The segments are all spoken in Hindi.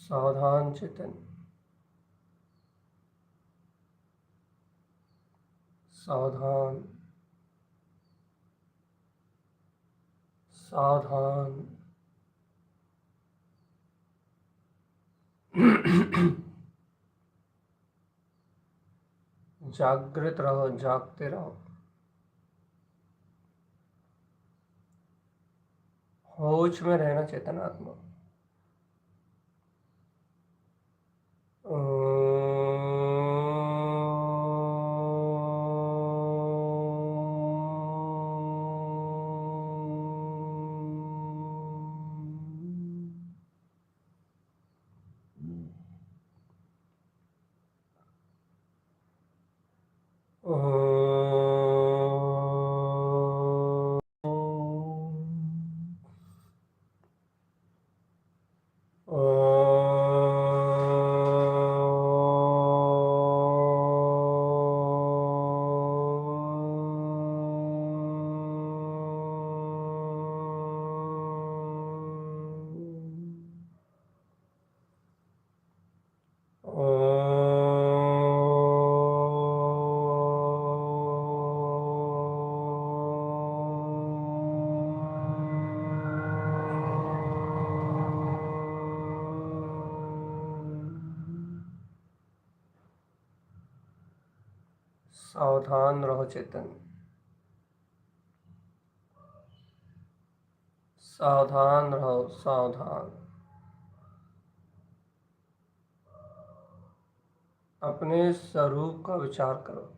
सावधान चेतन, सावधान, सावधान। जागृत रहो, जागते रहो, होश में रहना चेतनात्मा। सावधान रहो चेतन, सावधान रहो, सावधान। अपने स्वरूप का विचार करो,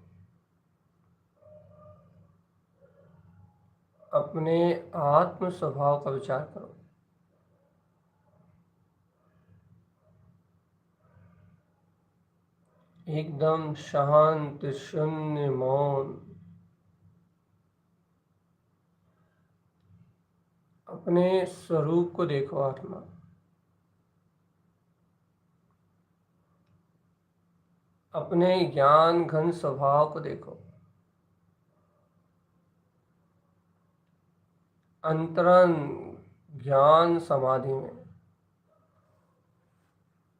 अपने आत्म स्वभाव का विचार करो। एकदम शांत, शून्य, मौन। अपने स्वरूप को देखो आत्मा। अपने ज्ञान घन स्वभाव को देखो। अंतरंग ज्ञान समाधि में,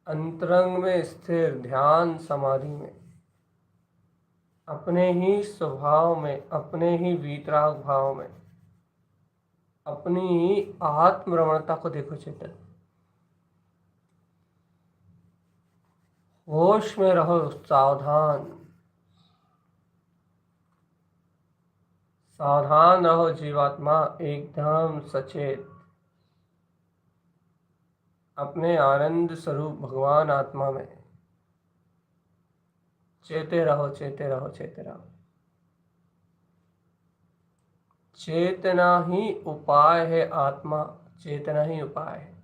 अंतरंग में स्थिर ध्यान समाधि में, अपने ही स्वभाव में, अपने ही वीतराग भाव में, अपनी ही आत्मरमणता को देखो चेतन। होश में रहो, सावधान सावधान रहो जीवात्मा, एकदम सचेत, अपने आनंद स्वरूप भगवान आत्मा में चेते रहो, चेते रहो, चेते रहो। चेतना ही उपाय है, आत्मा चेतना ही उपाय है।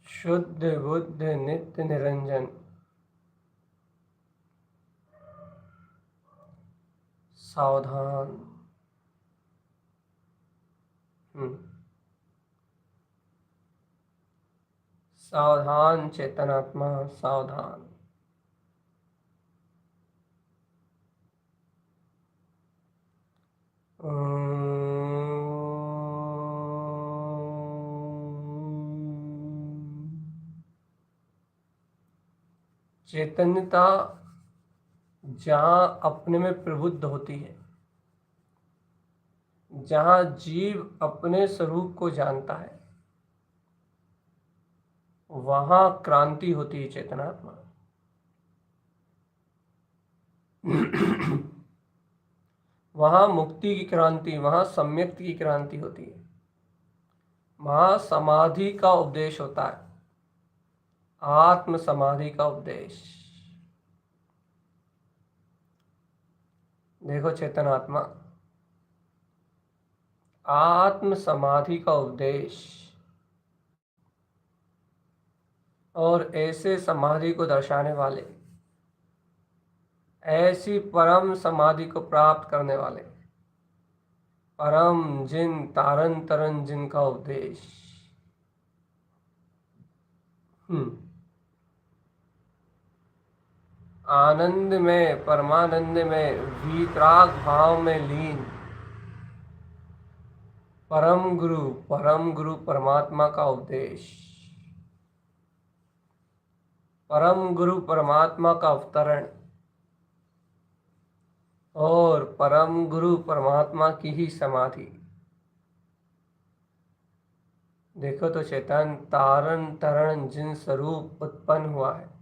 शुद्ध बुद्ध नित्य निरंजन, सावधान। सावधान चेतनात्मा, सावधान। चैतन्यता जहाँ अपने में प्रबुद्ध होती है, जहाँ जीव अपने स्वरूप को जानता है, वहाँ क्रांति होती है चेतनात्मा। वहाँ मुक्ति की क्रांति, वहाँ सम्यक की क्रांति होती है, वहाँ समाधि का उपदेश होता है, आत्म समाधि का उपदेश। देखो चेतनात्मा, आत्म समाधि का उपदेश, और ऐसे समाधि को दर्शाने वाले, ऐसी परम समाधि को प्राप्त करने वाले, परम जिन तारन तरन जिनका उपदेश। आनंद में, परमानंद में, वीतराग भाव में लीन परम गुरु परमात्मा का उपदेश, परम गुरु परमात्मा का अवतरण, और परम गुरु परमात्मा की ही समाधि। देखो तो चेतन, तारण तरण जिन स्वरूप उत्पन्न हुआ है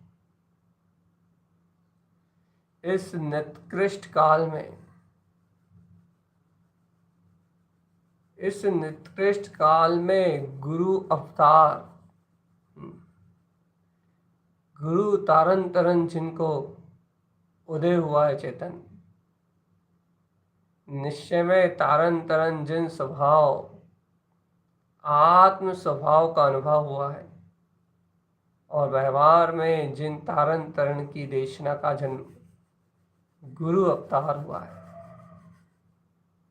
इस निकृष्ट काल में, इस निकृष्ट काल में गुरु अवतार, गुरु तारण तरण जिनको उदय हुआ है चेतन, निश्चय में तारण तरण जिन स्वभाव, आत्म स्वभाव का अनुभव हुआ है, और व्यवहार में जिन तारण तरण की देशना का जन्म गुरु अवतार हुआ है।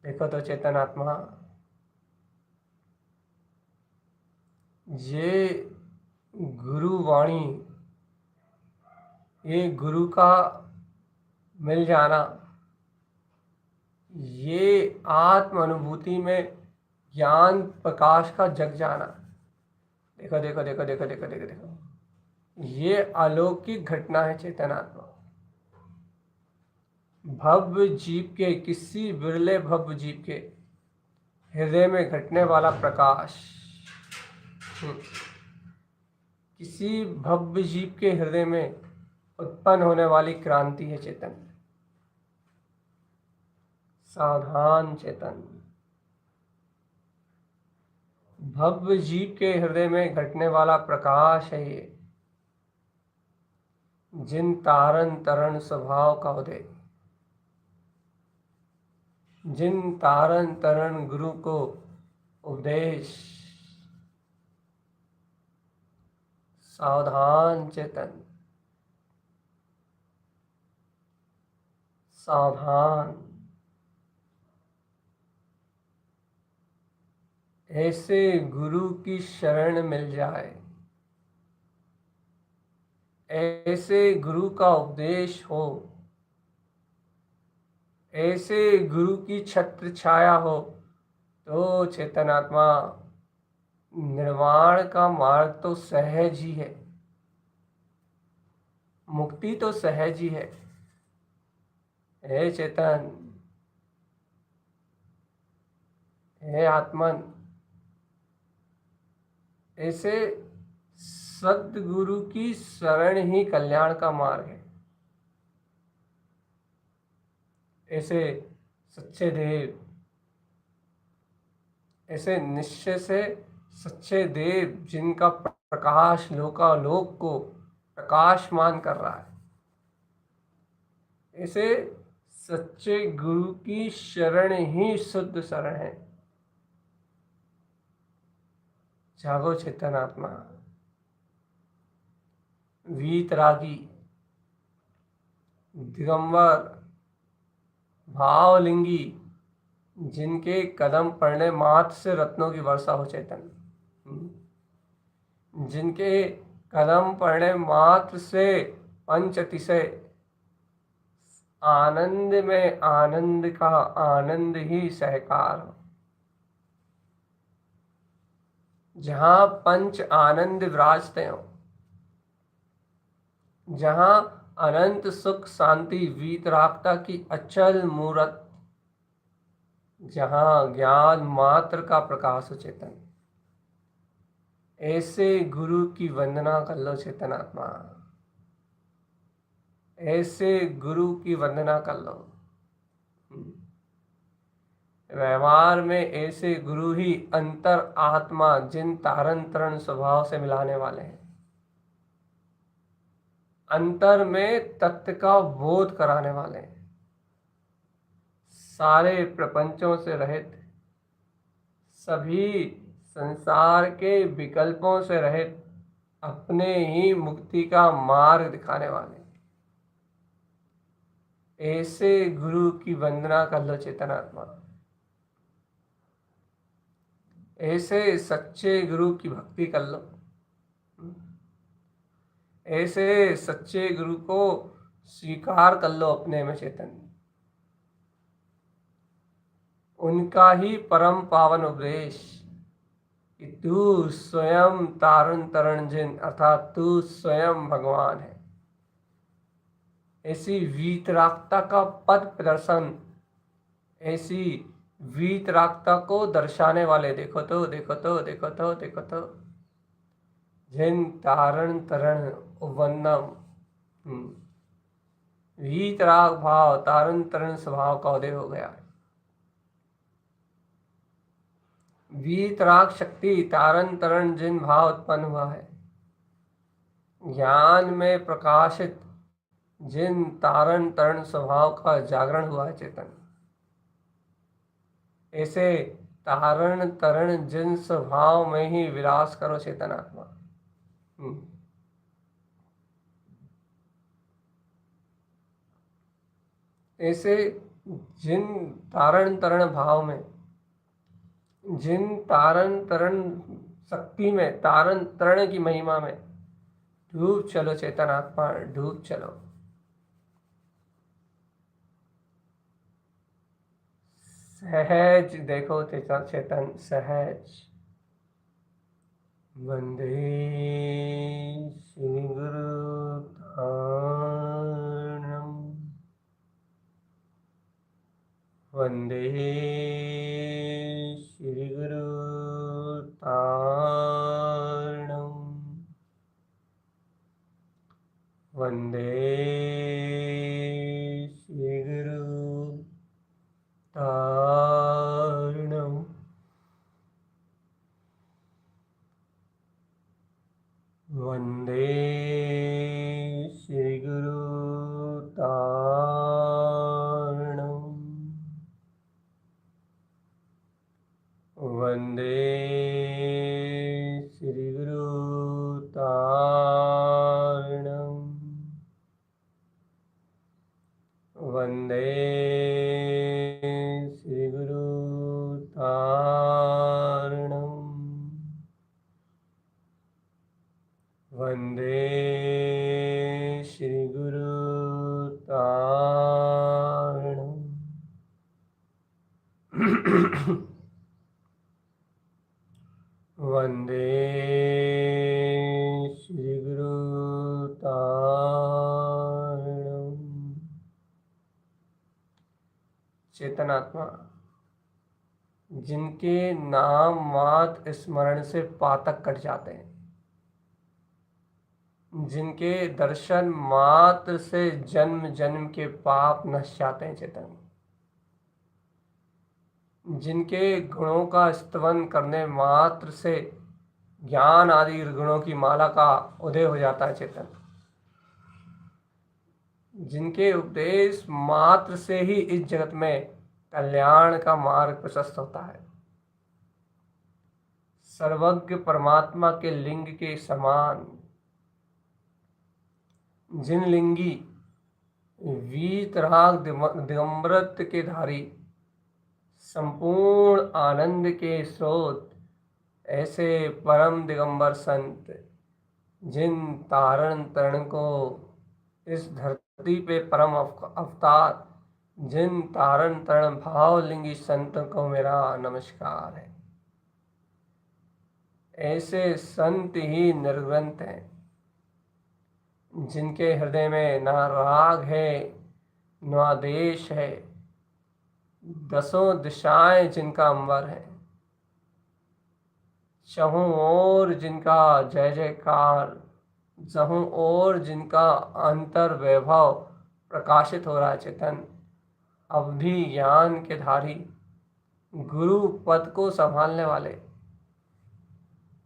देखो तो चेतनात्मा, ये गुरु वाणी, ये गुरु का मिल जाना, ये आत्म अनुभूति में ज्ञान प्रकाश का जग जाना। देखो देखो देखो देखो देखो देखो देखो, ये अलौकिक घटना है चेतनात्मा। भव्य जीव के, किसी बिरले भव्य जीव के हृदय में घटने वाला प्रकाश, किसी भव्य जीव के हृदय में उत्पन्न होने वाली क्रांति है चेतन। सावधान चेतन, भव्य जीव के हृदय में घटने वाला प्रकाश है ये, जिन तारण तरण स्वभाव का उदय, जिन तारण तरण गुरु को उपदेश। सावधान चेतन, सावधान। ऐसे गुरु की शरण मिल जाए, ऐसे गुरु का उपदेश हो, ऐसे गुरु की छत्र छाया हो, तो चेतन आत्मा, निर्वाण का मार्ग तो सहज ही है, मुक्ति तो सहज ही है। हे चेतन, हे आत्मन, ऐसे सद्गुरु की शरण ही कल्याण का मार्ग है। ऐसे सच्चे देव, ऐसे निश्चय से सच्चे देव जिनका प्रकाश लोकालोक को प्रकाशमान कर रहा है, ऐसे सच्चे गुरु की शरण ही शुद्ध शरण है। जागो चेतन आत्मा, वीतरागी, दिगंबर, भावलिंगी, जिनके कदम पड़ने मात्र से रत्नों की वर्षा हो चेतन, जिनके कदम पड़ने मात्र से पंच अतिशय आनंद में आनंद का आनंद ही सहकार हो, जहां पंच आनंद विराजते हो, जहां अनंत सुख शांति वीतरागता की अचल मूरत, जहां ज्ञान मात्र का प्रकाश हो चेतन, ऐसे गुरु की वंदना कर लो चेतन आत्मा, ऐसे गुरु की वंदना कर लो। व्यवहार में ऐसे गुरु ही अंतर आत्मा जिन तारण तरण स्वभाव से मिलाने वाले हैं, अंतर में तत्व का बोध कराने वाले हैं, सारे प्रपंचों से रहित, सभी संसार के विकल्पों से रहित अपने ही मुक्ति का मार्ग दिखाने वाले, ऐसे गुरु की वंदना कर लो चेतनात्मा, ऐसे सच्चे गुरु की भक्ति कर लो, ऐसे सच्चे गुरु को स्वीकार कर लो अपने में चेतन, उनका ही परम पावन उपदेश कि तू स्वयं तारण तरण जिन, अर्थात तू स्वयं भगवान है। ऐसी वीतरागता का पद प्रदर्शन, ऐसी वीतरागता को दर्शाने वाले, देखो तो देखो तो देखो तो देखो तो, जिन तारण तरण वंदम, वीतराग भाव तारण तरण स्वभाव का उदय हो गया है। वीतराग शक्ति तारण तरण जिन भाव उत्पन्न हुआ है, ज्ञान में प्रकाशित जिन तारण तरण स्वभाव का जागरण हुआ है चेतन, ऐसे तारण तरण जिन स्वभाव में ही विलास करो चेतन आत्मा। ऐसे जिन तारण तरण भाव में, जिन तारण तरण शक्ति में, तारण तरण की महिमा में डूब चलो चेतन आत्मा, डूब चलो। सहज देखो चेतन, सहज। वंदे श्री गुरु तारणम, वंदे श्री गुरु तारणम, वंदे श्री गुरु तारणम, वंदे श्री गुरु तारणम, वंदे श्री गुरु तारणम, वंदे श्री गुरु तारणम, वंदे श्री गुरु तारणम। चेतनात्मा, जिनके नाम मात्र स्मरण से पातक कट जाते हैं, जिनके दर्शन मात्र से जन्म जन्म के पाप नश जाते हैं चेतन, जिनके गुणों का स्तवन करने मात्र से ज्ञान आदि गुणों की माला का उदय हो जाता है चेतन, जिनके उपदेश मात्र से ही इस जगत में कल्याण का मार्ग प्रशस्त होता है, सर्वज्ञ परमात्मा के लिंग के समान जिन लिंगी वीतराग दिगंबरत्व के धारी संपूर्ण आनंद के स्रोत, ऐसे परम दिगंबर संत जिन तारण तरण को इस धरती पे परम अवतार, जिन तारण तरण भावलिंगी संत को मेरा नमस्कार है। ऐसे संत ही निर्ग्रंथ हैं, जिनके हृदय में न राग है न आदेश है, दसों दिशाएं जिनका अंबर है, चहुं ओर जिनका जय जयकार, जहूं ओर जिनका अंतर वैभव प्रकाशित हो रहा है चेतन, अवधि ज्ञान के धारी, गुरु पद को संभालने वाले,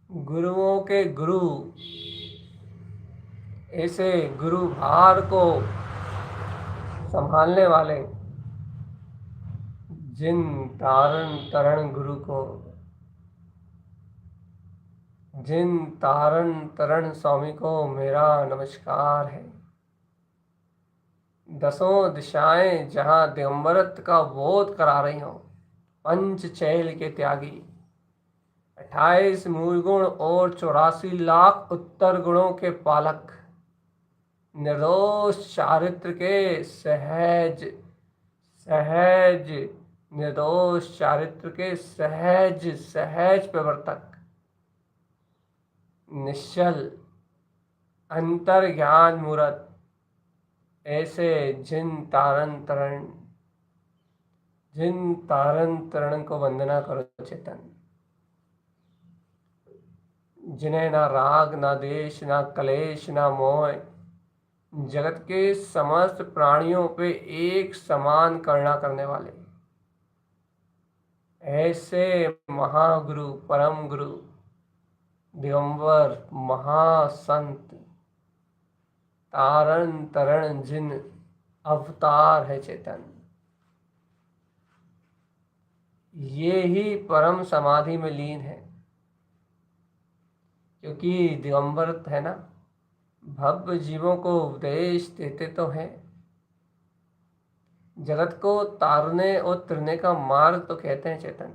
गुरुओं के गुरु, ऐसे गुरु भार को संभालने वाले, जिन तारण तरण गुरु को, जिन तारण तरण स्वामी को मेरा नमस्कार है। दसों दिशाएं जहां दिगंबरत्व का बोध करा रही हों, पंच चैल के त्यागी, 28 मूल गुण और 84 लाख उत्तर गुणों के पालक, निर्दोष चारित्र के सहज सहज निर्दोष चारित्र के सहज सहज प्रवर्तक, निश्चल अंतर ज्ञान मूर्त, ऐसे जिन तारण तरण को वंदना करो चेतन, जिन्हें ना राग ना देश ना कलेश ना मोह, जगत के समस्त प्राणियों पे एक समान करुणा करने वाले, ऐसे महागुरु परम गुरु दिगंबर महासंत तारण तरण जिन अवतार है चेतन, ये ही परम समाधि में लीन है। क्योंकि दिगंबर है ना, भव्य जीवों को उपदेश देते तो हैं, जगत को तारने और तिरने का मार्ग तो कहते हैं चेतन,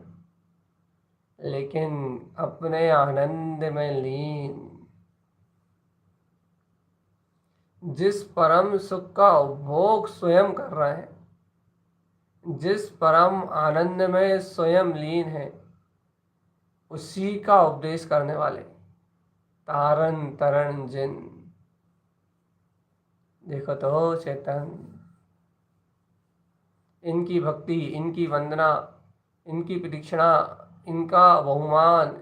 लेकिन अपने आनंद में लीन, जिस परम सुख का उपभोग स्वयं कर रहे हैं, जिस परम आनंद में स्वयं लीन है, उसी का उपदेश करने वाले तारण तरण जिन। देखो तो चेतन, इनकी भक्ति, इनकी वंदना, इनकी प्रदक्षिणा, इनका बहुमान,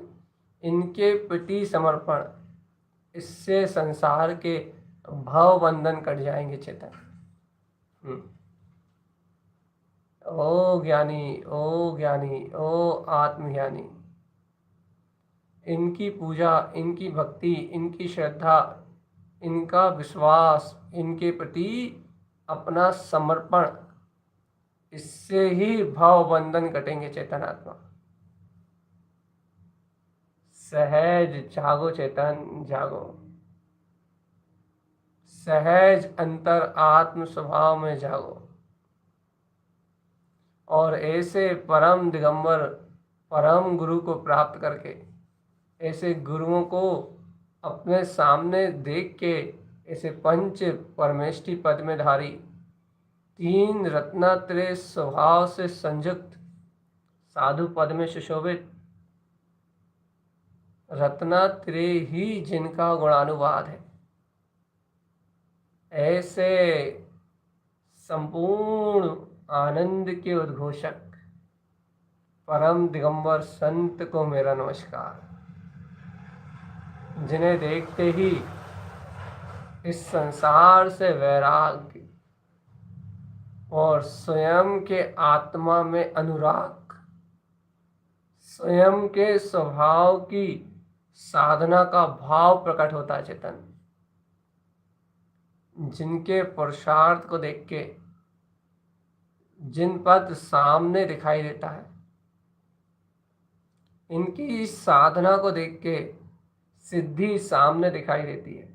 इनके प्रति समर्पण, इससे संसार के भाव बंधन कट जाएंगे चेतन। ओ ज्ञानी, ओ ज्ञानी, ओ आत्मज्ञानी, इनकी पूजा, इनकी भक्ति, इनकी श्रद्धा, इनका विश्वास, इनके प्रति अपना समर्पण, इससे ही भाव बंधन कटेंगे चेतनात्मा। सहज जागो चेतन, जागो, सहज अंतर आत्म स्वभाव में जागो, और ऐसे परम दिगंबर परम गुरु को प्राप्त करके, ऐसे गुरुओं को अपने सामने देख के, ऐसे पंच परमेष्टि पद में धारी, 3 रत्नात्रय स्वभाव से संयुक्त साधु पद में सुशोभित, रत्नात्रय ही जिनका गुणानुवाद है, ऐसे संपूर्ण आनंद के उद्घोषक परम दिगंबर संत को मेरा नमस्कार, जिन्हें देखते ही इस संसार से वैराग्य और स्वयं के आत्मा में अनुराग, स्वयं के स्वभाव की साधना का भाव प्रकट होता है। चेतन जिनके पुरुषार्थ को देख के जिन पद सामने दिखाई देता है, इनकी साधना को देख के सिद्धि सामने दिखाई देती है।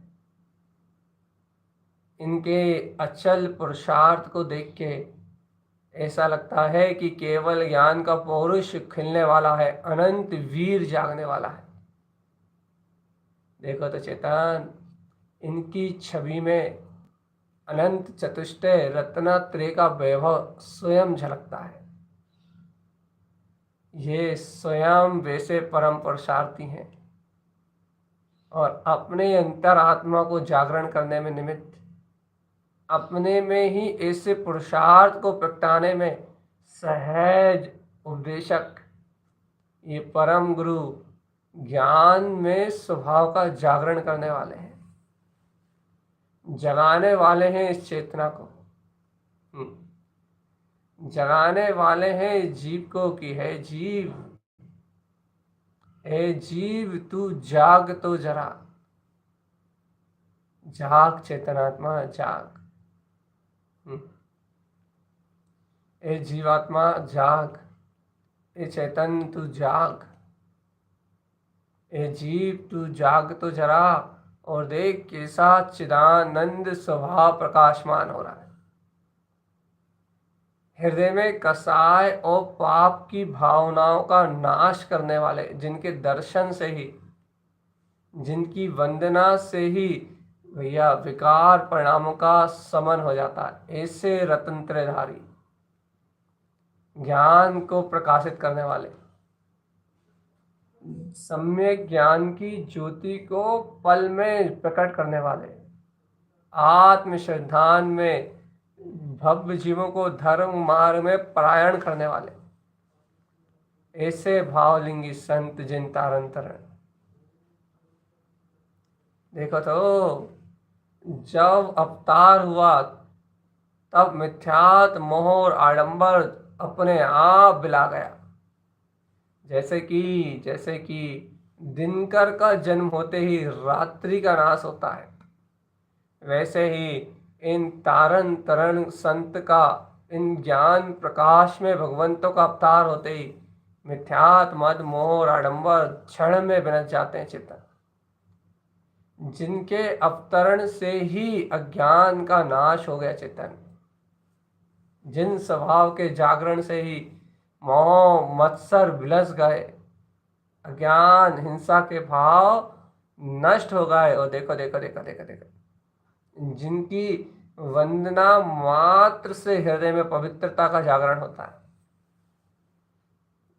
इनके अचल पुरुषार्थ को देख के ऐसा लगता है कि केवल ज्ञान का पौरुष खिलने वाला है, अनंत वीर जागने वाला है। देखो तो चेतन, इनकी छवि में अनंत चतुष्टय रत्नात्रय का वैभव स्वयं झलकता है। ये स्वयं वैसे परम पुरुषार्थी हैं और अपने अंतरात्मा को जागरण करने में निमित्त, अपने में ही ऐसे पुरुषार्थ को प्रगटाने में सहज उपदेशक, ये परम गुरु ज्ञान में स्वभाव का जागरण करने वाले हैं, जगाने वाले हैं इस चेतना को, जगाने वाले हैं जीव को कि है जीव, हे जीव तू जाग तो जरा, जाग चेतनात्मा जाग। ए जीवात्मा जाग, ए चैतन्य तू जाग, ए जीव तू जाग तो जरा और देख कैसा चिदानंद स्वभाव प्रकाशमान हो रहा है। हृदय में कसाय और पाप की भावनाओं का नाश करने वाले, जिनके दर्शन से ही, जिनकी वंदना से ही भैया विकार परिणामों का समन हो जाता है, ऐसे रत्नत्रयधारी ज्ञान को प्रकाशित करने वाले, सम्यक ज्ञान की ज्योति को पल में प्रकट करने वाले, आत्म श्रद्धान में भव्य जीवों को धर्म मार्ग में परायण करने वाले, ऐसे भावलिंगी संत जिन तारण तरण। देखो तो जब अवतार हुआ तब मिथ्यात मोह और आडंबर अपने आप बिला गया। जैसे कि दिनकर का जन्म होते ही रात्रि का नाश होता है, वैसे ही इन तारण तरण संत का, इन ज्ञान प्रकाश में भगवंतों का अवतार होते ही मिथ्यात मद मोह और आडंबर क्षण में विनश जाते हैं। चित्त जिनके अवतरण से ही अज्ञान का नाश हो गया, चेतन जिन स्वभाव के जागरण से ही मोह मत्सर विलस गए, अज्ञान हिंसा के भाव नष्ट हो गए। और देखो देखो देखो देखो देखो, जिनकी वंदना मात्र से हृदय में पवित्रता का जागरण होता है,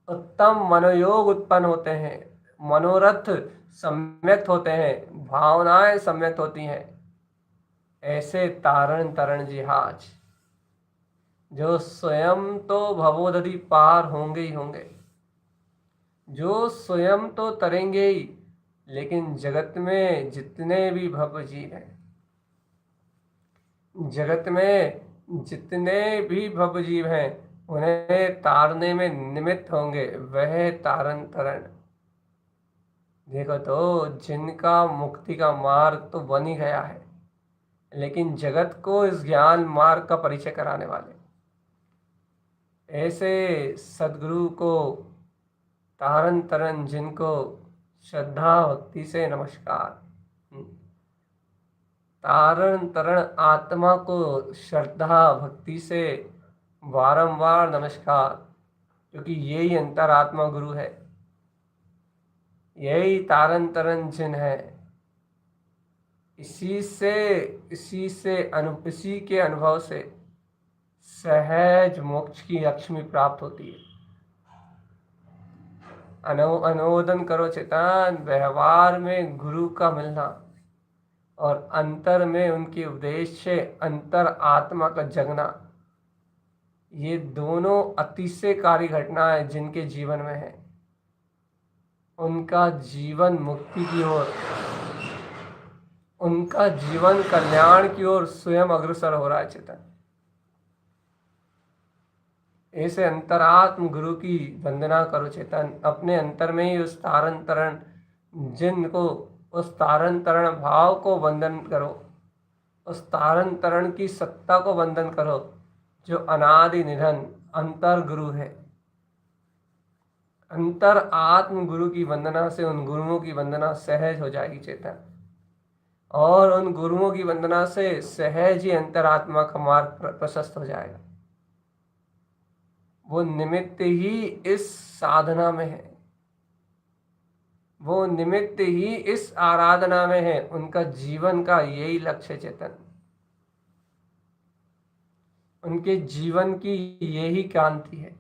उत्तम मनोयोग उत्पन्न होते हैं, मनोरथ सम्यक्त होते हैं, भावनाएं सम्यक्त होती हैं, ऐसे तारण तरण जिहाज जो स्वयं तो भवोदधि पार होंगे ही होंगे, जो स्वयं तो तरेंगे ही, लेकिन जगत में जितने भी भव जीव हैं, जगत में जितने भी भव जीव हैं, उन्हें तारने में निमित्त होंगे वह तारण तरण। देखो तो जिनका मुक्ति का मार्ग तो बन ही गया है, लेकिन जगत को इस ज्ञान मार्ग का परिचय कराने वाले ऐसे सदगुरु को तारण तरण, जिनको श्रद्धा भक्ति से नमस्कार। तारण तरण आत्मा को श्रद्धा भक्ति से बारंबार नमस्कार, क्योंकि यही अंतरात्मा गुरु है, यही तारण तरण जिन है। इसी के अनुभव से सहज मोक्ष की लक्ष्मी प्राप्त होती है। अनुमोदन करो चेतन, व्यवहार में गुरु का मिलना और अंतर में उनके उपदेश से अंतर आत्मा का जगना, ये दोनों अतिशयकारी घटनाएं जिनके जीवन में है, उनका जीवन मुक्ति की ओर, उनका जीवन कल्याण की ओर स्वयं अग्रसर हो रहा है चेतन। ऐसे अंतरात्म गुरु की वंदना करो चेतन। अपने अंतर में ही उस तारण तरण जिनको, उस तारण तरण भाव को वंदन करो, उस तारण तरण की सत्ता को वंदन करो जो अनादि निधन अंतर गुरु है। अंतर आत्म गुरु की वंदना से उन गुरुओं की वंदना सहज हो जाएगी चेतन, और उन गुरुओं की वंदना से सहज ही अंतरात्मा का मार्ग प्रशस्त हो जाएगा। वो निमित्त ही इस साधना में है, वो निमित्त ही इस आराधना में है। उनका जीवन का यही लक्ष्य चेतन, उनके जीवन की यही क्रांति है,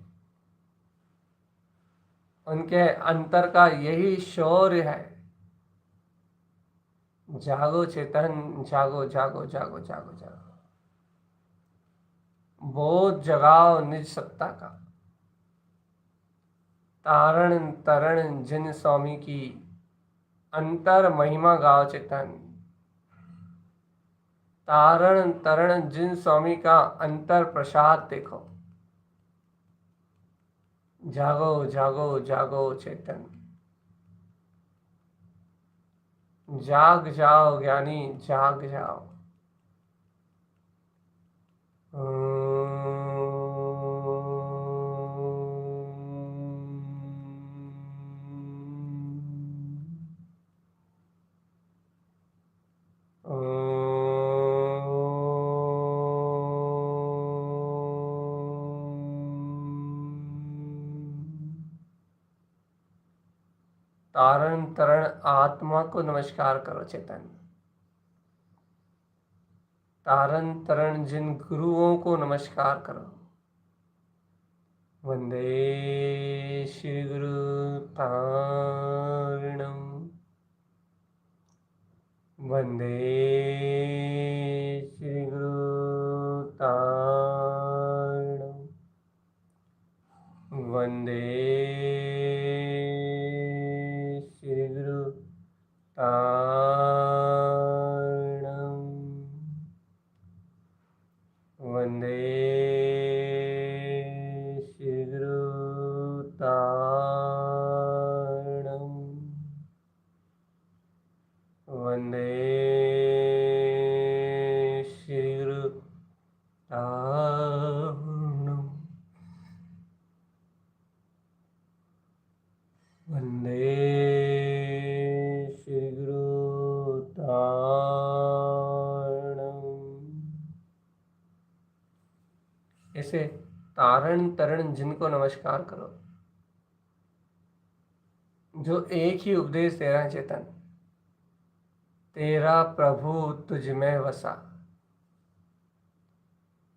उनके अंतर का यही शौर्य है। जागो चेतन, जागो जागो जागो जागो जागो, बोध जगाओ निज सत्ता का। तारण तरण जिन स्वामी की अंतर महिमा गाओ चेतन। तारण तरण जिन स्वामी का अंतर प्रसाद देखो। जागो जागो जागो चेतन, जाग जाओ ज्ञानी, जाग जाओ। तारण तरण आत्मा को नमस्कार करो चेतन। तारण तरण जिन गुरुओं को नमस्कार करो। वंदे श्री गुरु तारणम, वंदे श्री गुरु तारणम, वंदे श्री गुरु तारणम, वंदे श्री गुरु तारणम, वंदे श्री गुरु तारणम, वंदे श्री गुरु तारणम। ऐसे तारण तरण जिनको नमस्कार करो, जो एक ही उपदेश दे रहे हैं चेतन। तेरा प्रभु तुझ में वसा,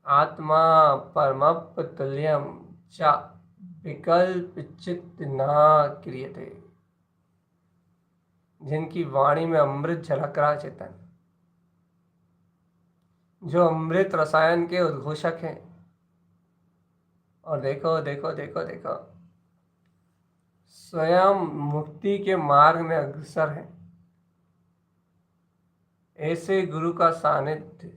आत्मा परमप तुल्यम च विकल्प चित्त ना क्रियते। जिनकी वाणी में अमृत झलक रहा चेतन, जो अमृत रसायन के उद्घोषक हैं। और देखो देखो देखो देखो, स्वयं मुक्ति के मार्ग में अग्रसर है। ऐसे गुरु का सानिध्य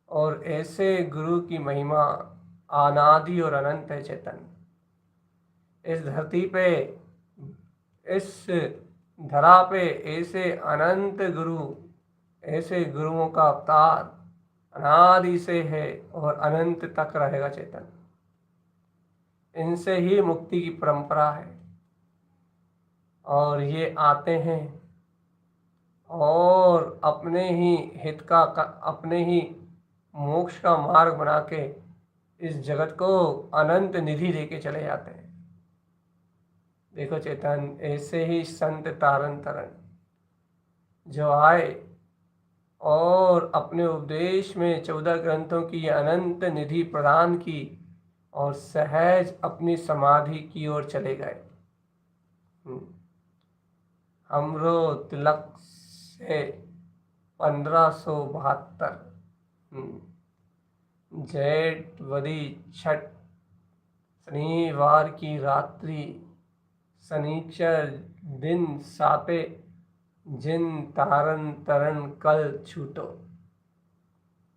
और ऐसे गुरु की महिमा अनादि और अनंत है चेतन। इस धरती पे, इस धरा पे ऐसे अनंत गुरु, ऐसे गुरुओं का अवतार अनादि से है और अनंत तक रहेगा चेतन। इनसे ही मुक्ति की परंपरा है, और ये आते हैं और अपने ही हित का, अपने ही मोक्ष का मार्ग बना के इस जगत को अनंत निधि देके चले जाते हैं। देखो चेतन, ऐसे ही संत तारण तरण जो आए और अपने उपदेश में 14 ग्रंथों की अनंत निधि प्रदान की और सहज अपनी समाधि की ओर चले गए। हमरो तिलक से 1572, जेठवदी छठ, शनिवार की रात्रि, शनिचर दिन सापे, जिन तारन तरण कल छूटो,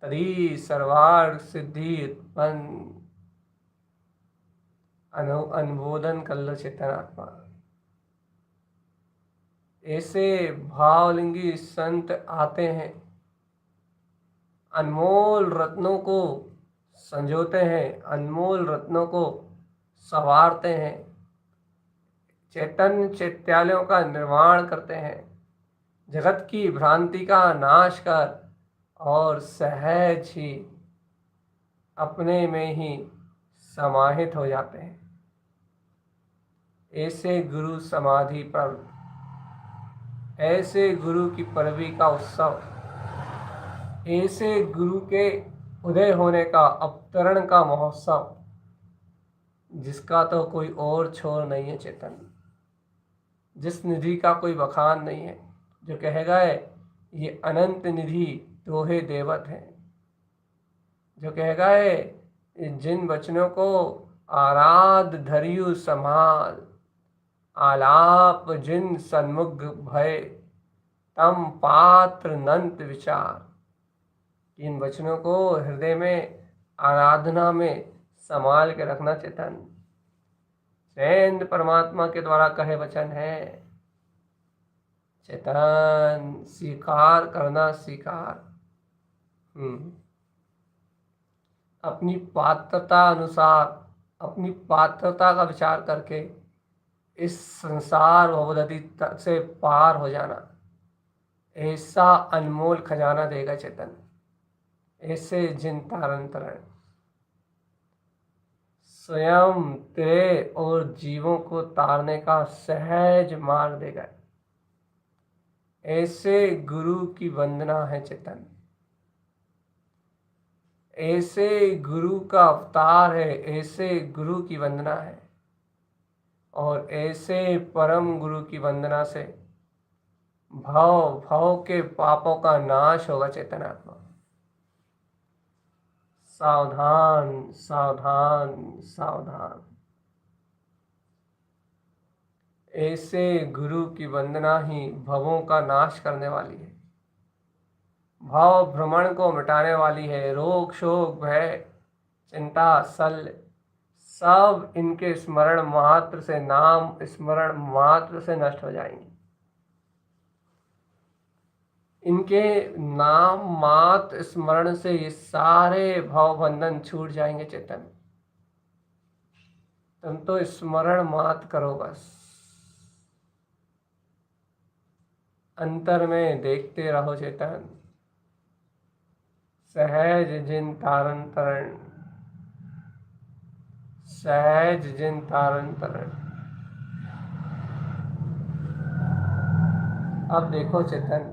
तरी सर्वार्थ सिद्धि उत्पन्न। अनुमोदन कर लो चेतनात्मा। ऐसे भावलिंगी संत आते हैं, अनमोल रत्नों को संजोते हैं, अनमोल रत्नों को संवारते हैं, चैतन्य चैत्यालयों का निर्माण करते हैं, जगत की भ्रांति का नाश कर और सहज ही अपने में ही समाहित हो जाते हैं। ऐसे गुरु समाधि पर्व, ऐसे गुरु की परवी का उत्सव, ऐसे गुरु के उदय होने का अवतरण का महोत्सव, जिसका तो कोई और छोर नहीं है चेतन, जिस निधि का कोई बखान नहीं है, जो कहेगा है ये अनंत निधि दोहे देवत है, जो कहेगा है जिन वचनों को आराध धरियु संभाल, आलाप जिन सन्मुख भय, तम पात्र नंत विचार। इन वचनों को हृदय में आराधना में संभाल के रखना चेतन। चैन परमात्मा के द्वारा कहे वचन है, चेतन स्वीकार करना, स्वीकार। अपनी पात्रता अनुसार, अपनी पात्रता का विचार करके इस संसार भवदति से पार हो जाना, ऐसा अनमोल खजाना देगा चेतन। ऐसे जिन तारन तरण स्वयं तेरे और जीवों को तारने का सहज मार्ग देगा। ऐसे गुरु की वंदना है चेतन, ऐसे गुरु का अवतार है, ऐसे गुरु की वंदना है। और ऐसे परम गुरु की वंदना से भव के पापों का नाश होगा चेतनात्मा। सावधान सावधान सावधान। ऐसे गुरु की वंदना ही भवों का नाश करने वाली है, भाव भ्रमण को मिटाने वाली है। रोग शोक भय चिंता शल्य सब इनके स्मरण मात्र से, नाम स्मरण मात्र से नष्ट हो जाएंगे। इनके नाम मात्र स्मरण से ये सारे भाव बंधन छूट जाएंगे चेतन। तुम तो स्मरण मात्र करो बस, अंतर में देखते रहो चेतन। सहज जिन तारन तरण, सहज जिन तारन तरण। अब देखो चेतन,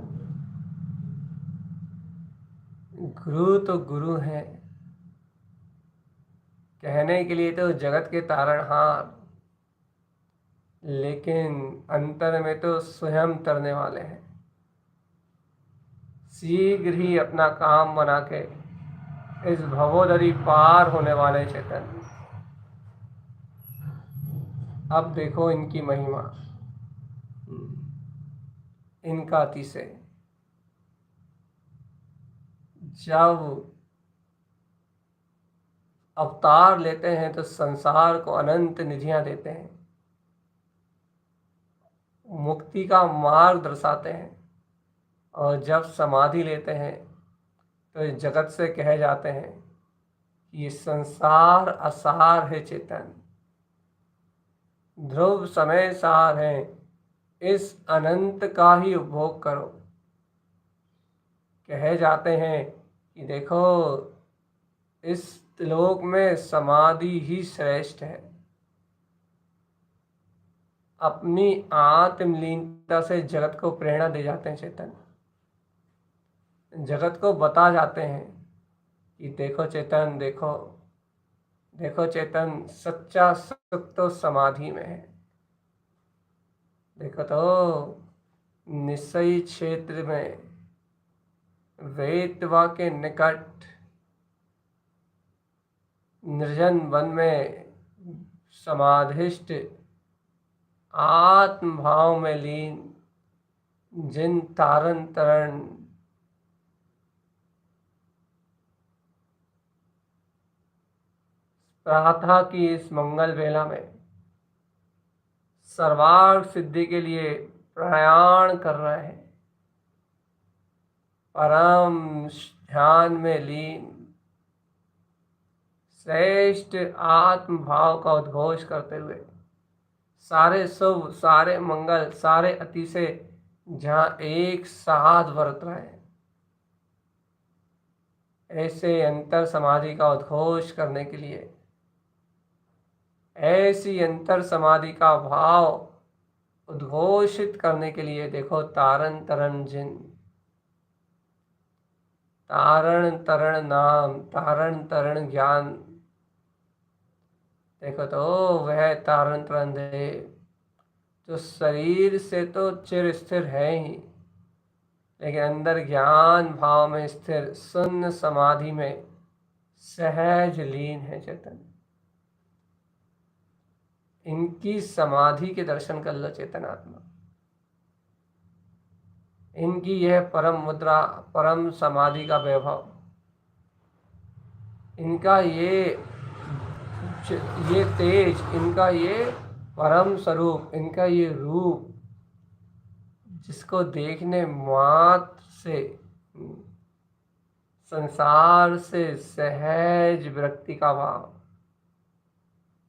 गुरु तो गुरु है, कहने के लिए तो जगत के तारणहार, लेकिन अंतर में तो स्वयं तरने वाले हैं। शीघ्र ही अपना काम बना के इस भवोदरी पार होने वाले चेतन। अब देखो इनकी महिमा, इनका अतिशय। जब अवतार लेते हैं तो संसार को अनंत निधियां देते हैं, मुक्ति का मार्ग दर्शाते हैं। और जब समाधि लेते हैं तो इस जगत से कहे जाते हैं कि ये संसार असार है चेतन, ध्रुव समय सार है, इस अनंत का ही उपभोग करो। कहे जाते हैं कि देखो इस लोक में समाधि ही श्रेष्ठ है। अपनी आत्मलीनता से जगत को प्रेरणा दे जाते हैं चेतन, जगत को बता जाते हैं कि देखो चेतन, देखो देखो चेतन, सच्चा सुख तो समाधि में है। देखो तो निश्चयी क्षेत्र में वेतवा के निकट निर्जन वन में समाधिष्ठ आत्म भाव में लीन जिन तारण तरण प्रातः की इस मंगल वेला में सर्वार्थ सिद्धि के लिए प्रयाण कर रहे हैं, परम ध्यान में लीन श्रेष्ठ आत्म भाव का उद्घोष करते हुए सारे शुभ, सारे मंगल, सारे अतिशय जहाँ एक साथ बरत रहे हैं, ऐसे अंतर समाधि का उद्घोष करने के लिए, ऐसी अंतर समाधि का भाव उद्घोषित करने के लिए देखो तारण तरण जिन, तारण तरण नाम, तारण तरण ज्ञान। देखो तो वह तारण तरण देव जो शरीर से तो चिर स्थिर है ही, लेकिन अंदर ज्ञान भाव में स्थिर शून्य समाधि में सहज लीन है चेतन। इनकी समाधि के दर्शन कर लो चेतनात्मा। इनकी यह परम मुद्रा, परम समाधि का वैभव, इनका ये तेज, इनका ये परम स्वरूप, इनका ये रूप, जिसको देखने मात्र से संसार से सहज विरक्ति का भाव,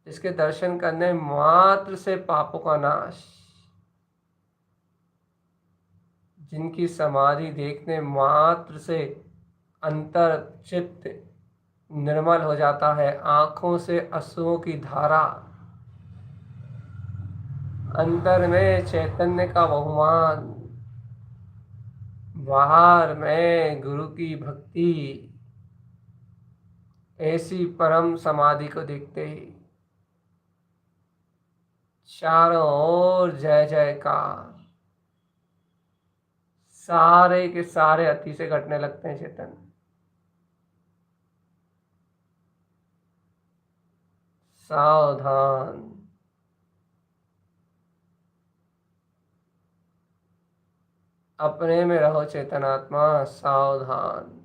जिसके दर्शन करने मात्र से पापों का नाश, जिनकी समाधि देखने मात्र से अंतर चित्त निर्मल हो जाता है, आंखों से अश्रुओं की धारा, अंतर में चैतन्य का बहुमान, बाहर में गुरु की भक्ति, ऐसी परम समाधि को देखते ही चारों ओर जय जयकार, सारे के सारे अति से घटने लगते हैं चेतन। सावधान, अपने में रहो चेतनात्मा, सावधान।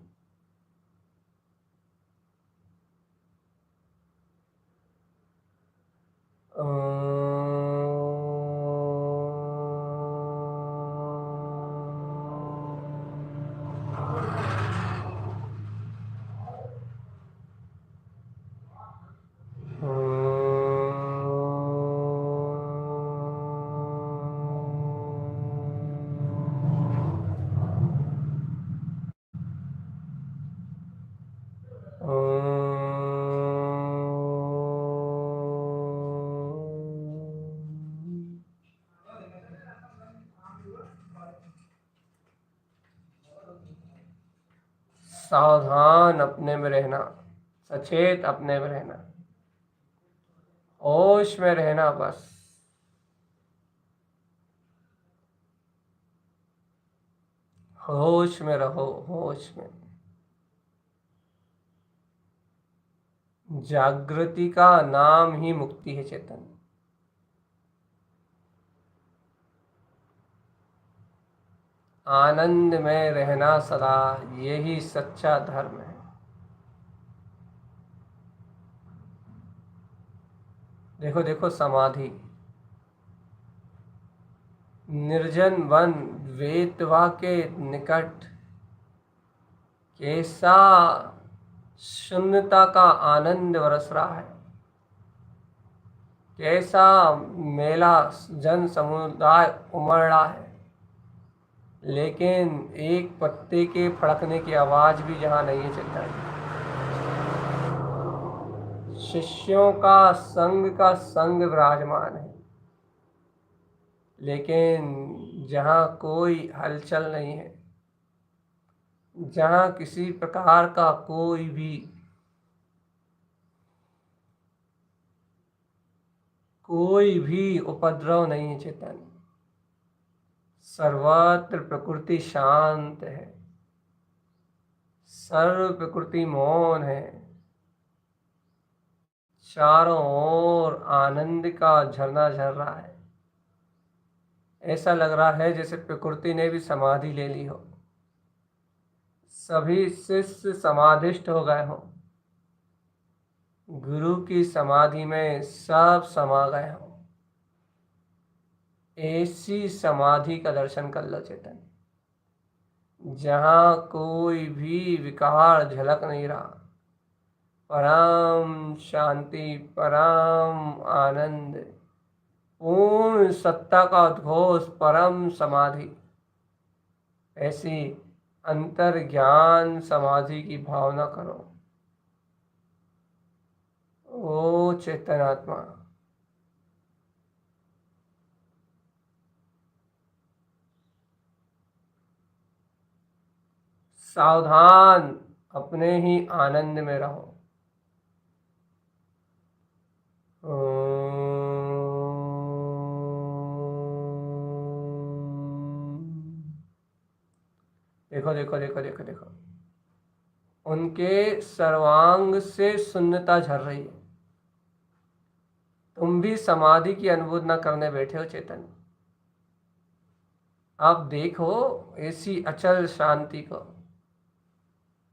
सावधान अपने में रहना, सचेत अपने में रहना, होश में रहना, बस होश में रहो, होश में। जागृति का नाम ही मुक्ति है चेतन। आनंद में रहना सदा, यही सच्चा धर्म है। देखो देखो समाधि, निर्जन वन वेतवा के निकट कैसा शून्यता का आनंद बरस रहा है, कैसा मेला जन समुदाय उमड़ रहा है, लेकिन एक पत्ते के फड़कने की आवाज भी जहाँ नहीं है चेतन। शिष्यों का संग विराजमान है, लेकिन जहाँ कोई हलचल नहीं है, जहाँ किसी प्रकार का कोई भी उपद्रव नहीं है चेतन। सर्वत्र प्रकृति शांत है, सर्व प्रकृति मौन है, चारों ओर आनंद का झरना झर रहा है। ऐसा लग रहा है जैसे प्रकृति ने भी समाधि ले ली हो। सभी शिष्य समाधिष्ट हो गए हों। गुरु की समाधि में सब समा गए हों। ऐसी समाधि का दर्शन कर लो चेतन, जहाँ कोई भी विकार झलक नहीं रहा। परम शांति, परम आनंद, पूर्ण सत्ता का उद्घोष, परम समाधि। ऐसी अंतर ज्ञान समाधि की भावना करो। ओ चेतन आत्मा, सावधान, अपने ही आनंद में रहो। देखो देखो देखो देखो देखो, उनके सर्वांग से शून्यता झर रही है। तुम भी समाधि की अनुभूति करने बैठे हो चेतन। अब देखो ऐसी अचल शांति को,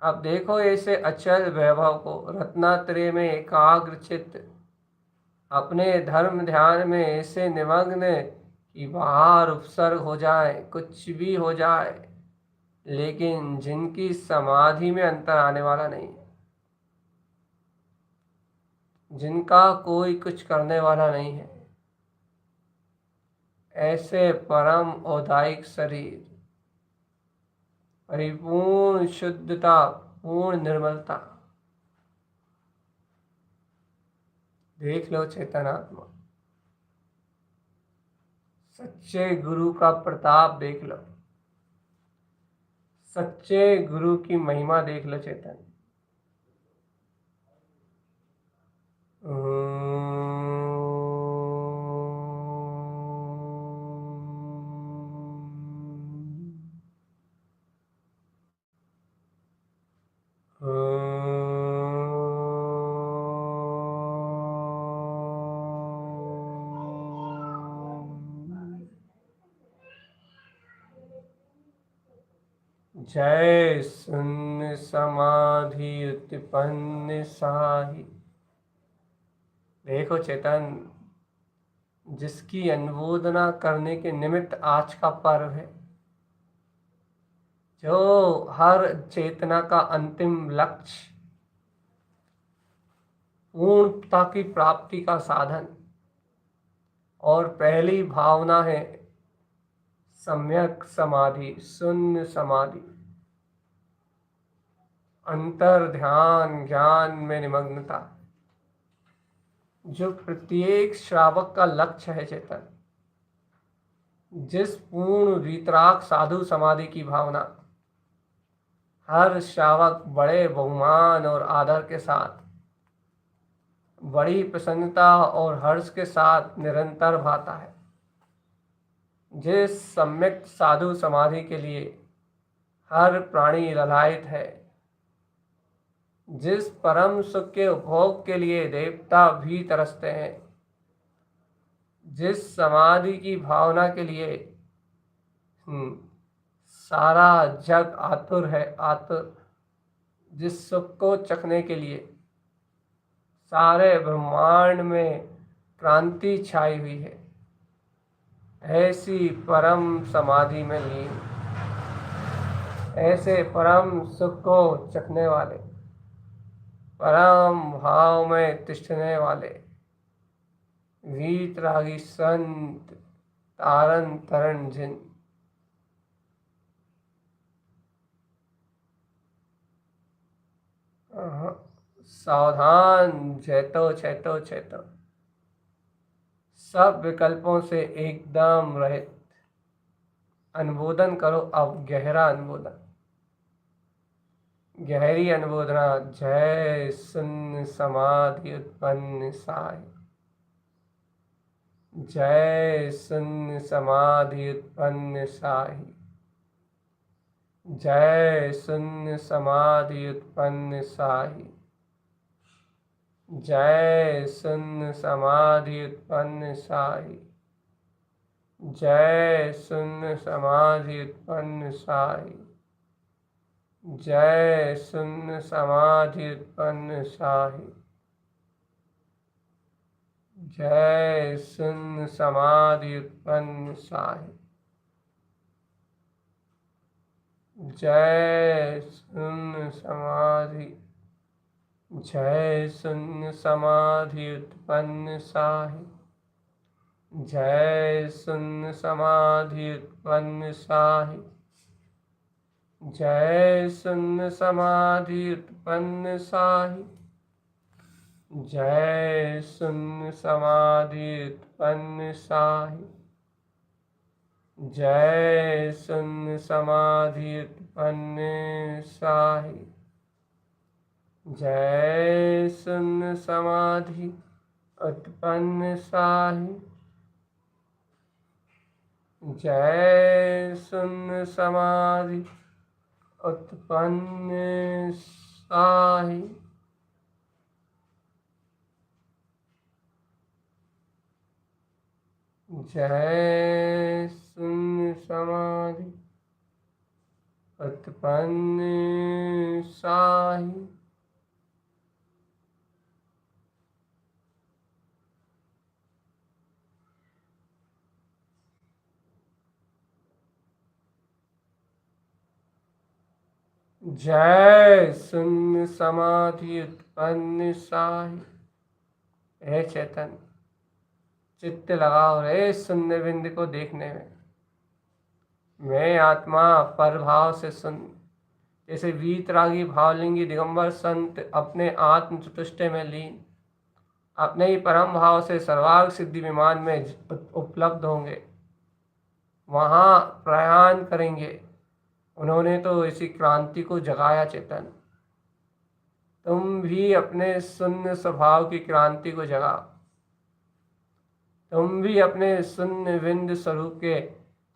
अब देखो ऐसे अचल वैभव को, रत्नात्रय में एकाग्र चित्त, अपने धर्म ध्यान में ऐसे निमग्न कि बाहर उपसर्ग हो जाए, कुछ भी हो जाए, लेकिन जिनकी समाधि में अंतर आने वाला नहीं है, जिनका कोई कुछ करने वाला नहीं है, ऐसे परम औदायिक शरीर, परिपूर्ण शुद्धता, पूर्ण निर्मलता। देख लो चेतनात्मा, सच्चे गुरु का प्रताप देख लो, सच्चे गुरु की महिमा देख लो चेतन। जय शून्य समाधि उत्पन्न साहि। देखो चेतन, जिसकी अनुमोदना करने के निमित्त आज का पर्व है, जो हर चेतना का अंतिम लक्ष्य, पूर्णता की प्राप्ति का साधन, और पहली भावना है सम्यक समाधि, शून्य समाधि, अंतर ध्यान, ज्ञान में निमग्नता, जो प्रत्येक श्रावक का लक्ष्य है चेतन। जिस पूर्ण वीतराग साधु समाधि की भावना हर श्रावक बड़े बहुमान और आदर के साथ, बड़ी प्रसन्नता और हर्ष के साथ निरंतर भाता है, जिस सम्यक साधु समाधि के लिए हर प्राणी ललायत है, जिस परम सुख के उपभोग के लिए देवता भी तरसते हैं, जिस समाधि की भावना के लिए सारा जग आतुर है, आतुर, जिस सुख को चखने के लिए सारे ब्रह्मांड में क्रांति छाई हुई है, ऐसी परम समाधि में लीन, ऐसे परम सुख को चखने वाले, परम भाव में तिष्ठने वाले वीतरागी संत तारन तरण जिन, सावधान, चेतो चेतो चेतो, सब विकल्पों से एकदम रहित अनुमोदन करो। अब गहरा अनुमोदन, गहरी अनुमोदना। जय शून्य समाधि उत्पन्न साहि, जय शून्य समाधि उत्पन्न साहि, जय शून्य समाधि उत्पन्न साहि, जय शून्य समाधि उत्पन्न साई। जय शून्य समाधि उत्पन्न साई। जय शून्य समाधि उत्पन्न साई। जय शून्य समाधि उत्पन्न साई। जय शून्य समाधि। जय शून्य समाधि उत्पन्न साहि। जय शून्य समाधि उत्पन्न साहि। जय शून्य समाधि उत्पन्न साहि। जय शून्य समाधि उत्पन्न साहि। जय शून्य समाधि उत्पन्न साहि। जय शून्य समाधि उत्पन्न साहि। जय शून्य समाधि उत्पन्न साहि। जय शून्य समाधि उत्पन्न साहि। जय शून्य समाधि उत्पन्न साहि। हे चेतन, चित्त लगाओ रे शून्य बिंदु को देखने में। मैं आत्मा पर भाव से सुन। जैसे वीतरागी भावलिंगी दिगंबर संत अपने आत्म चतुष्टय में लीन अपने ही परम भाव से सर्वार्ग सिद्धि विमान में उपलब्ध होंगे, वहाँ प्रयाण करेंगे। उन्होंने तो इसी क्रांति को जगाया। चेतन, तुम भी अपने शून्य स्वभाव की क्रांति को जगाओ। तुम भी अपने शून्य बिंदु स्वरूप के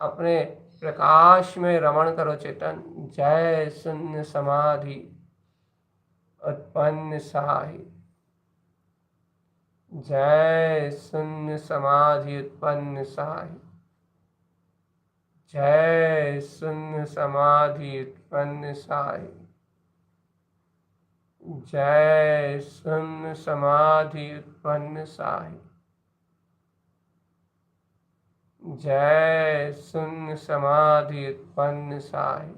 अपने प्रकाश में रमण करो। चेतन, जय शून्य समाधि उत्पन्न साहि। जय शून्य समाधि उत्पन्न साहि। जय शून्य समाधि उत्पन्न साहि। जय शून्य समाधि उत्पन्न साहि। जय शून्य समाधि उत्पन्न साहि।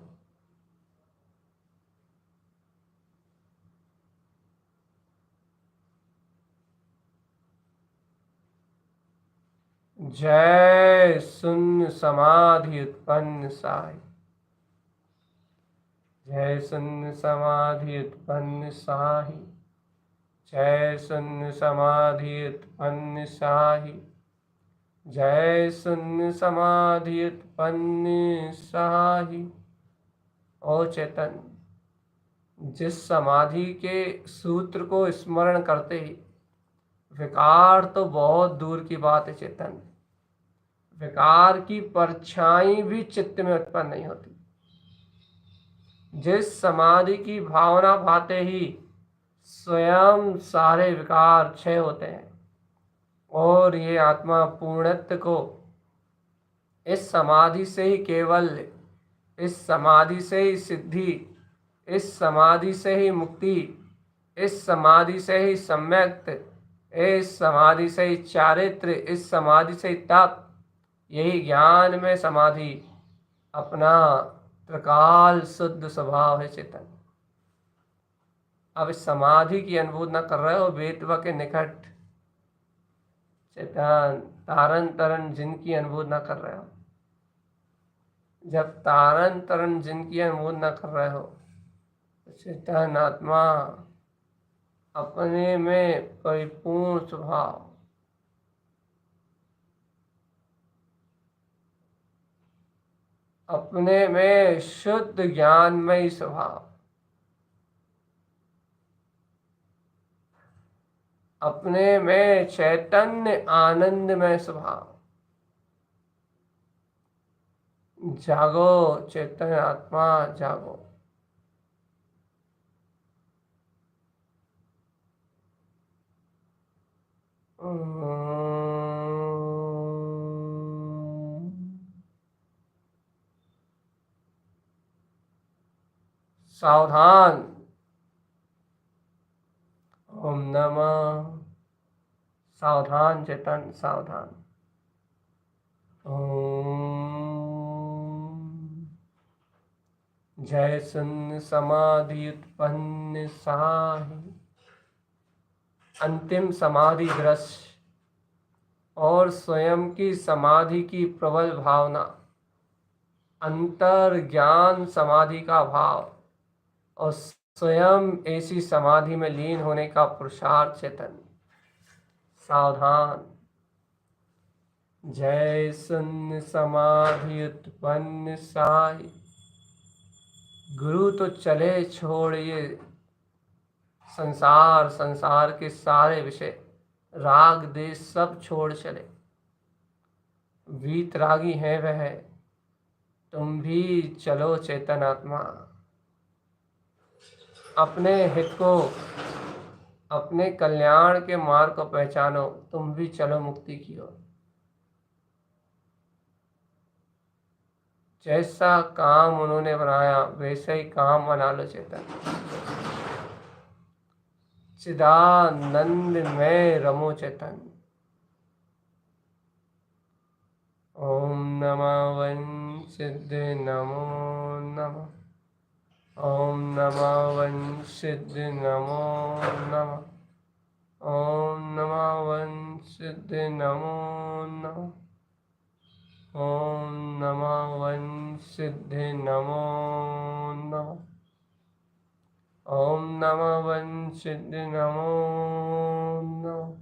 जय शून्य समाधि उत्पन्न साहि। जय शून्य समाधि उत्पन्न साहि। जय शून्य समाधि उत्पन्न साहि। जय शून्य समाधि उत्पन्न साहि। ओ चेतन, जिस समाधि के सूत्र को स्मरण करते ही विकार तो बहुत दूर की बात है। चेतन, विकार की परछाई भी चित्त में उत्पन्न नहीं होती। जिस समाधि की भावना भाते ही स्वयं सारे विकार क्षय होते हैं और ये आत्मा पूर्णत्व को इस समाधि से ही केवल, इस समाधि से ही सिद्धि, इस समाधि से ही मुक्ति, इस समाधि से ही सम्यक्त, इस समाधि से ही चारित्र, इस समाधि से ही तप, यही ज्ञान में समाधि अपना त्रिकाल शुद्ध स्वभाव है। चेतन, अब इस समाधि की अनुभूति न कर रहे हो वेतवा के निकट। चेतन, तारन तरन जिनकी अनुभूति न कर रहे हो, जब तारन तरन जिनकी अनुभूति न कर रहे हो, चेतन आत्मा अपने में परिपूर्ण स्वभाव, अपने में शुद्ध ज्ञानमय स्वभाव, अपने में चैतन्य आनंदमय स्वभाव, जागो चेतन आत्मा जागो। सावधान। ओम नमः। सावधान चेतन, सावधान। ओम। जय शून्य समाधि उत्पन्न साहि। अंतिम समाधि दृश्य और स्वयं की समाधि की प्रबल भावना, अंतर ज्ञान समाधि का भाव और स्वयं ऐसी समाधि में लीन होने का पुरुषार्थ चेतन। सावधान। जय शून्य समाधि उत्पन्न साहि। गुरु तो चले छोड़िए संसार, संसार के सारे विषय, राग देश सब छोड़ चले। वीतरागी है वह, तुम भी चलो चेतन आत्मा। अपने हित को, अपने कल्याण के मार्ग को पहचानो, तुम भी चलो मुक्ति की ओर। जैसा काम उन्होंने बनाया वैसे ही काम बना लो चेतन। चिदानंद में रमो चेतन। ओम नमः वन सिद्धि नमो नमः। ओम नमः वन सिद्धि नमो नमः। ओम नमः वन सिद्धि नमो नमः। ओम नमः वन सिद्धि नमो नमः। ओम नमः वन सिद्धि नमो नमः।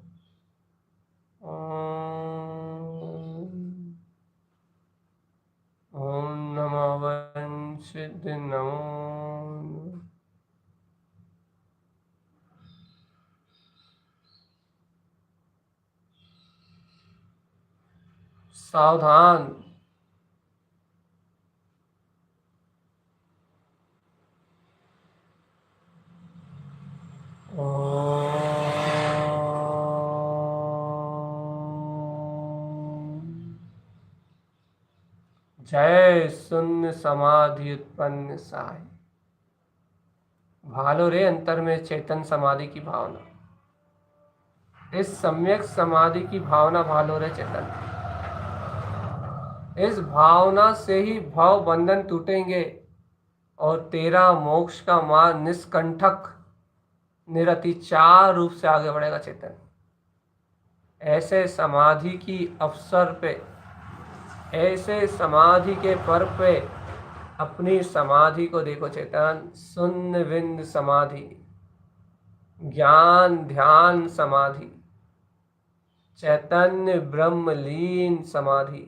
ओम नमः वन सिद्धि नमो नमः। सावधान। जय शून्य समाधि उत्पन्न साहि। भालो रे अंतर में चेतन समाधि की भावना, इस सम्यक समाधि की भावना भालो रे चेतन। इस भावना से ही भव बंधन टूटेंगे और तेरा मोक्ष का मार्ग निष्कंठक निरतिचार रूप से आगे बढ़ेगा चेतन। ऐसे समाधि की अवसर पे, ऐसे समाधि के पर्व पे अपनी समाधि को देखो चेतन। शून्य बिंद समाधि, ज्ञान ध्यान समाधि, चैतन्य ब्रह्मलीन समाधि,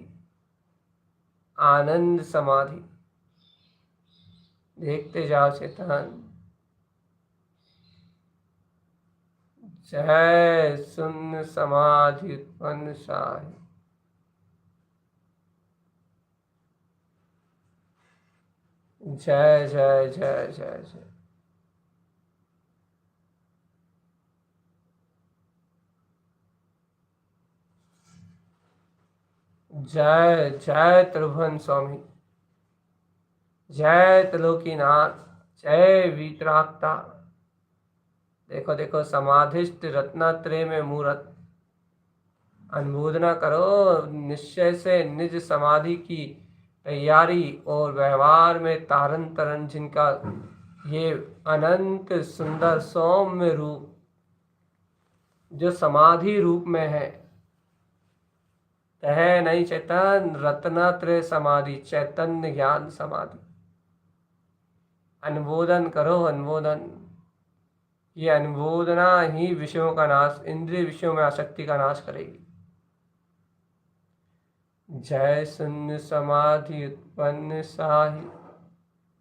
आनंद समाधि। देखते जाओ चेतन। जय शून्य समाधि उत्पन्न साहि। जय जय जय जय जय। जय जय त्रिभुवन स्वामी, जय त्रिलोकीनाथ, जय वीतरागता। देखो देखो समाधिस्थ रत्नात्रय में मूर्त। अनुमोदना करो निश्चय से निज समाधि की तैयारी और व्यवहार में तारन तरन जिनका ये अनंत सुंदर सौम्य रूप जो समाधि रूप में है, तह नहीं चेतन रत्नात्रय समाधि, चैतन्य ज्ञान समाधि। अनुमोदन करो अनुमोदन। ये अनुमोदना ही विषयों का नाश, इंद्रिय विषयों में आसक्ति का नाश करेगी। जय शून्य समाधि उत्पन्न साहि।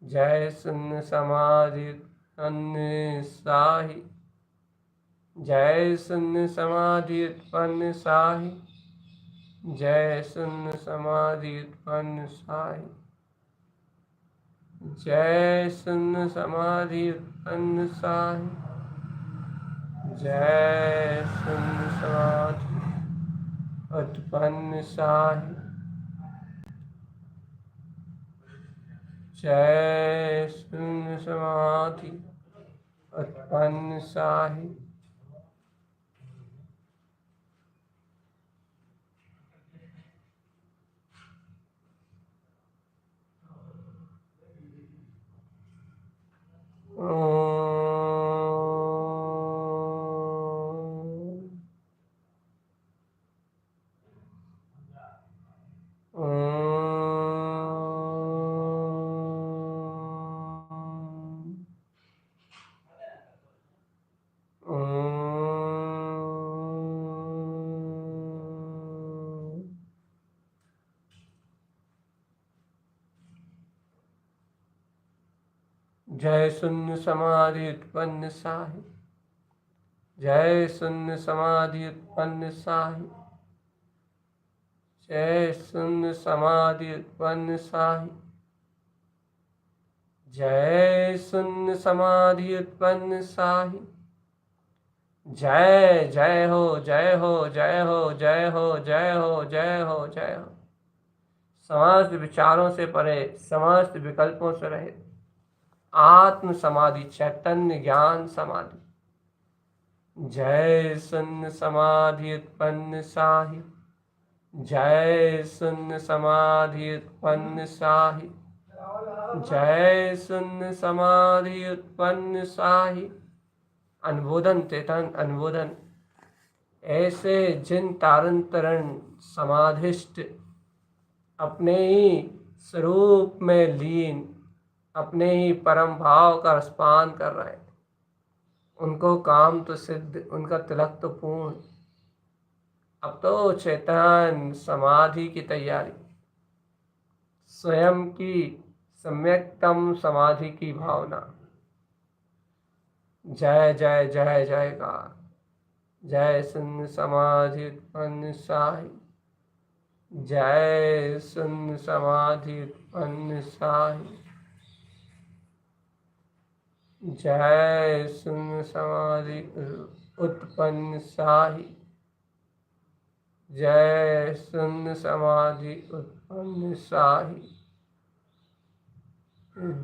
जय शून्य समाधि उत्पन्न साहि। जय शून्य समाधि उत्पन्न साहि। जय शून्य समाधि उत्पन्न साहि। जय शून्य समाधि उत्पन्न साहि। जय शून्य समाधि उत्पन्न साहि। जय शून्य समाधि उत्पन्न साहि। जय शून्य समाधि उत्पन्न साहि। जय शून्य समाधि उत्पन्न साहि। जय शून्य समाधि उत्पन्न साहि। जय शून्य समाधि उत्पन्न साहि। जय जय हो जय हो जय हो जय हो जय हो जय हो जय हो। समस्त विचारों से परे, समस्त विकल्पों से रहित आत्म समाधि, चैतन्य ज्ञान समाधि। जय शून्य समाधि उत्पन्न साहि। जय शून्य समाधि उत्पन्न साहि। जय शून्य समाधि उत्पन्न साहि। अनुमोदन चेतन अनुमोदन। ऐसे जिन तारण तरण समाधिष्ट अपने ही स्वरूप में लीन, अपने ही परम भाव का रसपान कर रहे हैं, उनको काम तो सिद्ध, उनका तिलक तो पूर्ण। अब तो चेतन समाधि की तैयारी, स्वयं की सम्यक्तम समाधि की भावना। जय जय जय जयकार। जय शून्य समाधि उत्पन्न साहि। जय शून्य समाधि उत्पन्न साहि। जय शून्य समाधि उत्पन्न साहि। जय शून्य समाधि उत्पन्न साहि।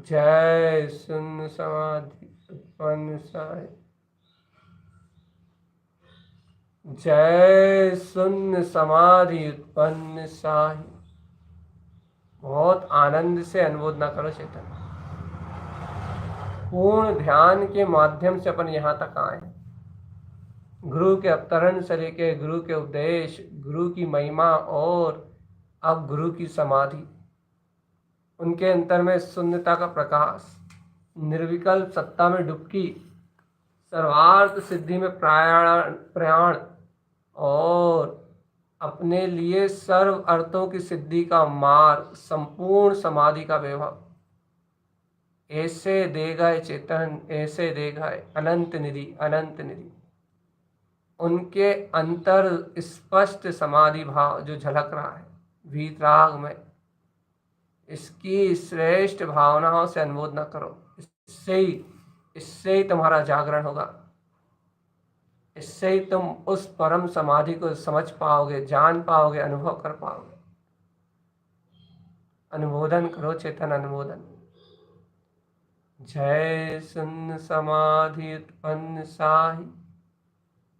जय शून्य समाधि उत्पन्न साहि। जय शून्य समाधि उत्पन्न साहि। बहुत आनंद से अनुमोदना करो चेतन। पूर्ण ध्यान के माध्यम से अपन यहाँ तक आए। गुरु के अवतरण से लेके गुरु के उपदेश, गुरु की महिमा और अब गुरु की समाधि, उनके अंतर में शून्यता का प्रकाश, निर्विकल्प सत्ता में डुबकी, सर्वार्थ सिद्धि में प्रयाण और अपने लिए सर्व अर्थों की सिद्धि का मार्ग, संपूर्ण समाधि का वैभव। ऐसे देगा चेतन, ऐसे देगा अनंत निधि, अनंत निधि। उनके अंतर स्पष्ट समाधि भाव जो झलक रहा है वीतराग में, इसकी श्रेष्ठ भावनाओं से अनुमोदना करो। इससे ही तुम्हारा जागरण होगा। इससे ही तुम उस परम समाधि को समझ पाओगे, जान पाओगे, अनुभव कर पाओगे। अनुमोदन करो चेतन, अनुमोदन। जय शून्य समाधि उत्पन्न साहि।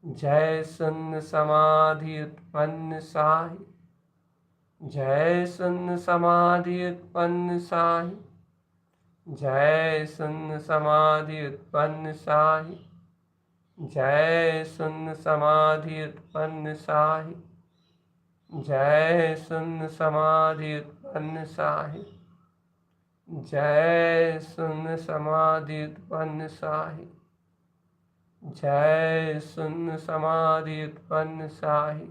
जय शून्य समाधि उत्पन्न साहि। जय शून्य समाधि उत्पन्न साहि। जय शून्य समाधि उत्पन्न साहि। जय शून्य समाधि उत्पन्न साहि। जय शून्य समाधि उत्पन्न साहि। जय शून्य समाधि उत्पन्न साहि। जय शून्य समाधि उत्पन्न साहि।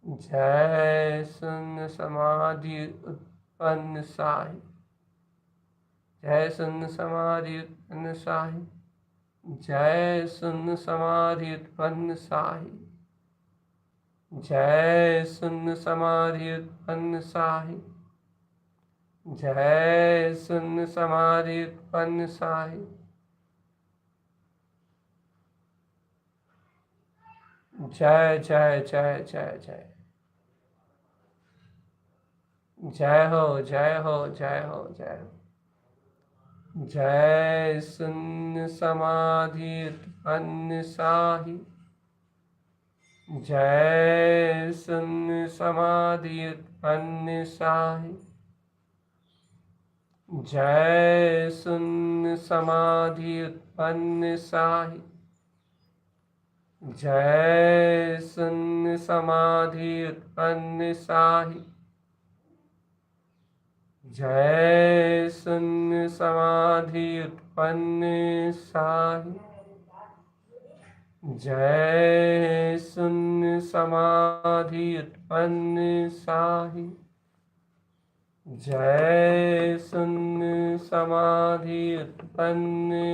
जय शून्य समाधि उत्पन्न साहि। जय शून्य समाधि उत्पन्न साहि। जय शून्य समाधि उत्पन्न साहि। जय शून्य समाधि उत्पन्न साहि। जय शून्य समाधि उत्पन्न साहि। जय जय जय जय जय। जय हो जय हो जय हो जय हो। जय शून्य समाधि उत्पन्न साहि। जय शून्य समाधि उत्पन्न साहि। जय शून्य समाधि उत्पन्न साहि। जय शून्य समाधि उत्पन्न साहि। जय शून्य समाधि उत्पन्न साहि। जय शून्य समाधि उत्पन्न साहि। जय शून्य समाधि उत्पन्न